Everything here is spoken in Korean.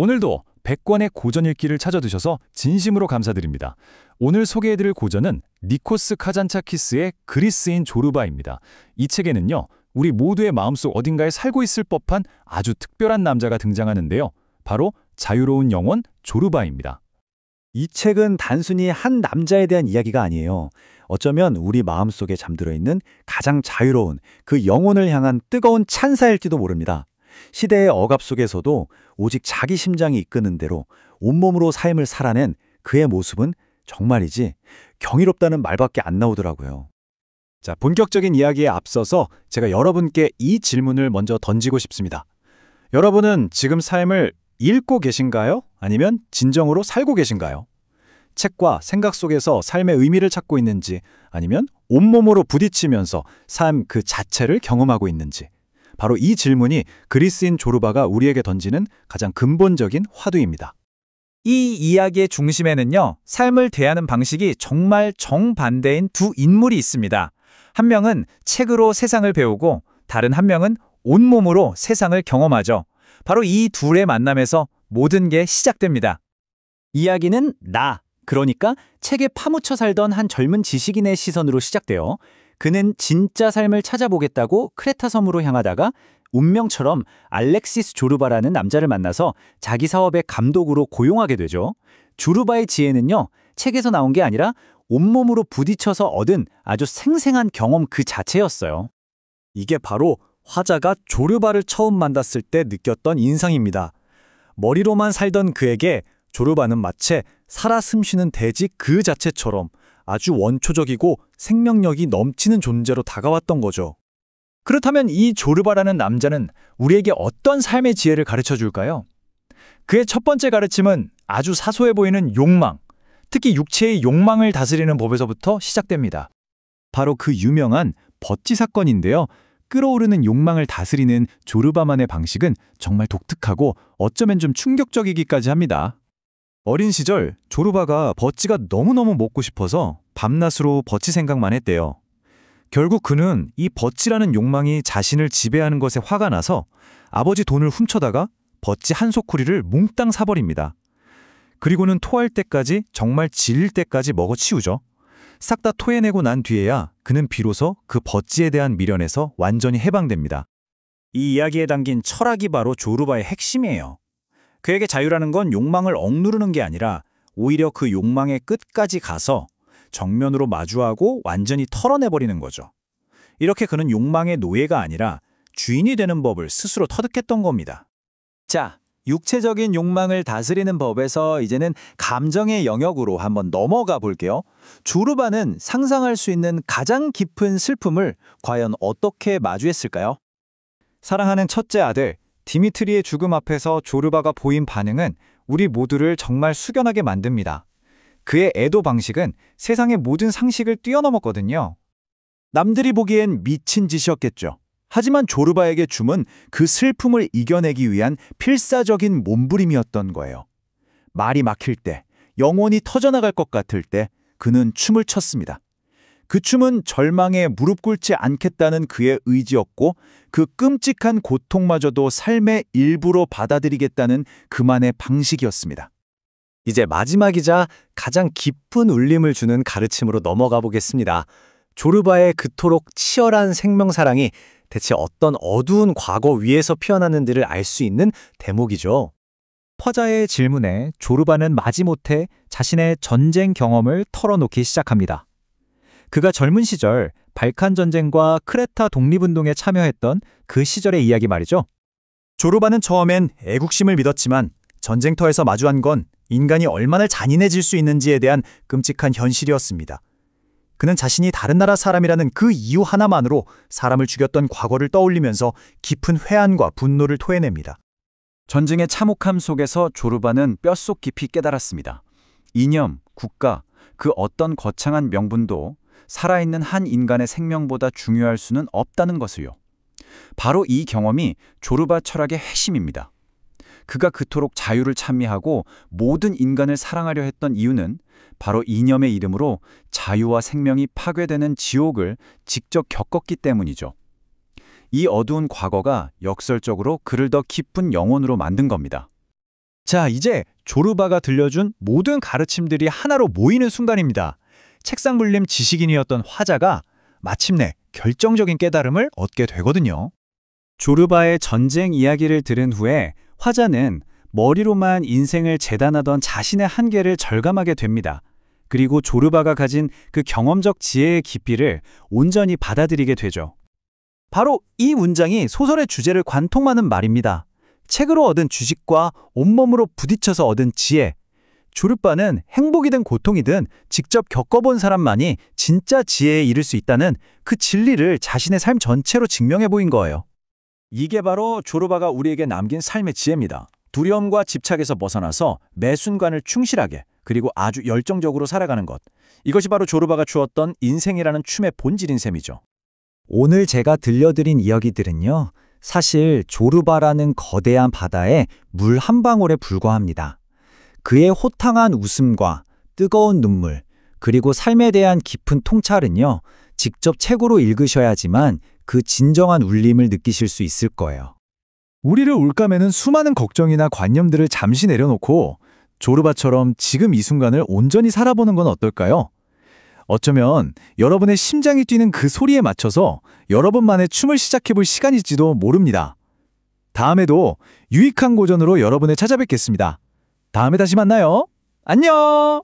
오늘도 100권의 고전 읽기를 찾아두셔서 진심으로 감사드립니다. 오늘 소개해드릴 고전은 니코스 카잔차키스의 그리스인 조르바입니다. 이 책에는요, 우리 모두의 마음속 어딘가에 살고 있을 법한 아주 특별한 남자가 등장하는데요. 바로 자유로운 영혼 조르바입니다. 이 책은 단순히 한 남자에 대한 이야기가 아니에요. 어쩌면 우리 마음속에 잠들어 있는 가장 자유로운 그 영혼을 향한 뜨거운 찬사일지도 모릅니다. 시대의 억압 속에서도 오직 자기 심장이 이끄는 대로 온몸으로 삶을 살아낸 그의 모습은 정말이지 경이롭다는 말밖에 안 나오더라고요. 자, 본격적인 이야기에 앞서서 제가 여러분께 이 질문을 먼저 던지고 싶습니다. 여러분은 지금 삶을 읽고 계신가요? 아니면 진정으로 살고 계신가요? 책과 생각 속에서 삶의 의미를 찾고 있는지, 아니면 온몸으로 부딪히면서 삶 그 자체를 경험하고 있는지, 바로 이 질문이 그리스인 조르바가 우리에게 던지는 가장 근본적인 화두입니다. 이 이야기의 중심에는요, 삶을 대하는 방식이 정말 정반대인 두 인물이 있습니다. 한 명은 책으로 세상을 배우고 다른 한 명은 온몸으로 세상을 경험하죠. 바로 이 둘의 만남에서 모든 게 시작됩니다. 이야기는 그러니까 책에 파묻혀 살던 한 젊은 지식인의 시선으로 시작돼요. 그는 진짜 삶을 찾아보겠다고 크레타 섬으로 향하다가 운명처럼 알렉시스 조르바라는 남자를 만나서 자기 사업의 감독으로 고용하게 되죠. 조르바의 지혜는요, 책에서 나온 게 아니라 온몸으로 부딪혀서 얻은 아주 생생한 경험 그 자체였어요. 이게 바로 화자가 조르바를 처음 만났을 때 느꼈던 인상입니다. 머리로만 살던 그에게 조르바는 마치 살아 숨쉬는 대지 그 자체처럼 아주 원초적이고 생명력이 넘치는 존재로 다가왔던 거죠. 그렇다면 이 조르바라는 남자는 우리에게 어떤 삶의 지혜를 가르쳐 줄까요? 그의 첫 번째 가르침은 아주 사소해 보이는 욕망, 특히 육체의 욕망을 다스리는 법에서부터 시작됩니다. 바로 그 유명한 버찌 사건인데요. 끓어오르는 욕망을 다스리는 조르바만의 방식은 정말 독특하고 어쩌면 좀 충격적이기까지 합니다. 어린 시절 조르바가 버찌가 너무너무 먹고 싶어서 밤낮으로 버찌 생각만 했대요. 결국 그는 이 버찌라는 욕망이 자신을 지배하는 것에 화가 나서 아버지 돈을 훔쳐다가 버찌 한 소쿠리를 몽땅 사버립니다. 그리고는 토할 때까지, 정말 질릴 때까지 먹어치우죠. 싹 다 토해내고 난 뒤에야 그는 비로소 그 버찌에 대한 미련에서 완전히 해방됩니다. 이 이야기에 담긴 철학이 바로 조르바의 핵심이에요. 그에게 자유라는 건 욕망을 억누르는 게 아니라 오히려 그 욕망의 끝까지 가서 정면으로 마주하고 완전히 털어내버리는 거죠. 이렇게 그는 욕망의 노예가 아니라 주인이 되는 법을 스스로 터득했던 겁니다. 자, 육체적인 욕망을 다스리는 법에서 이제는 감정의 영역으로 한번 넘어가 볼게요. 조르바는 상상할 수 있는 가장 깊은 슬픔을 과연 어떻게 마주했을까요? 사랑하는 첫째 아들 디미트리의 죽음 앞에서 조르바가 보인 반응은 우리 모두를 정말 숙연하게 만듭니다. 그의 애도 방식은 세상의 모든 상식을 뛰어넘었거든요. 남들이 보기엔 미친 짓이었겠죠. 하지만 조르바에게 춤은 그 슬픔을 이겨내기 위한 필사적인 몸부림이었던 거예요. 말이 막힐 때, 영혼이 터져나갈 것 같을 때 그는 춤을 췄습니다. 그 춤은 절망에 무릎 꿇지 않겠다는 그의 의지였고, 그 끔찍한 고통마저도 삶의 일부로 받아들이겠다는 그만의 방식이었습니다. 이제 마지막이자 가장 깊은 울림을 주는 가르침으로 넘어가 보겠습니다. 조르바의 그토록 치열한 생명사랑이 대체 어떤 어두운 과거 위에서 피어났는지를 알 수 있는 대목이죠. 화자의 질문에 조르바는 마지못해 자신의 전쟁 경험을 털어놓기 시작합니다. 그가 젊은 시절 발칸 전쟁과 크레타 독립운동에 참여했던 그 시절의 이야기 말이죠. 조르바는 처음엔 애국심을 믿었지만 전쟁터에서 마주한 건 인간이 얼마나 잔인해질 수 있는지에 대한 끔찍한 현실이었습니다. 그는 자신이 다른 나라 사람이라는 그 이유 하나만으로 사람을 죽였던 과거를 떠올리면서 깊은 회한과 분노를 토해냅니다. 전쟁의 참혹함 속에서 조르바는 뼛속 깊이 깨달았습니다. 이념, 국가, 그 어떤 거창한 명분도 살아있는 한 인간의 생명보다 중요할 수는 없다는 것을요. 바로 이 경험이 조르바 철학의 핵심입니다. 그가 그토록 자유를 찬미하고 모든 인간을 사랑하려 했던 이유는 바로 이념의 이름으로 자유와 생명이 파괴되는 지옥을 직접 겪었기 때문이죠. 이 어두운 과거가 역설적으로 그를 더 깊은 영혼으로 만든 겁니다. 자, 이제 조르바가 들려준 모든 가르침들이 하나로 모이는 순간입니다. 책상 불림 지식인이었던 화자가 마침내 결정적인 깨달음을 얻게 되거든요. 조르바의 전쟁 이야기를 들은 후에 화자는 머리로만 인생을 재단하던 자신의 한계를 절감하게 됩니다. 그리고 조르바가 가진 그 경험적 지혜의 깊이를 온전히 받아들이게 되죠. 바로 이 문장이 소설의 주제를 관통하는 말입니다. 책으로 얻은 지식과 온몸으로 부딪혀서 얻은 지혜. 조르바는 행복이든 고통이든 직접 겪어본 사람만이 진짜 지혜에 이를 수 있다는 그 진리를 자신의 삶 전체로 증명해 보인 거예요. 이게 바로 조르바가 우리에게 남긴 삶의 지혜입니다. 두려움과 집착에서 벗어나서 매 순간을 충실하게 그리고 아주 열정적으로 살아가는 것. 이것이 바로 조르바가 주었던 인생이라는 춤의 본질인 셈이죠. 오늘 제가 들려드린 이야기들은요, 사실 조르바라는 거대한 바다에 물 한 방울에 불과합니다. 그의 호탕한 웃음과 뜨거운 눈물, 그리고 삶에 대한 깊은 통찰은요, 직접 책으로 읽으셔야지만 그 진정한 울림을 느끼실 수 있을 거예요. 우리를 올가매는 수많은 걱정이나 관념들을 잠시 내려놓고 조르바처럼 지금 이 순간을 온전히 살아보는 건 어떨까요? 어쩌면 여러분의 심장이 뛰는 그 소리에 맞춰서 여러분만의 춤을 시작해볼 시간일지도 모릅니다. 다음에도 유익한 고전으로 여러분을 찾아뵙겠습니다. 다음에 다시 만나요. 안녕!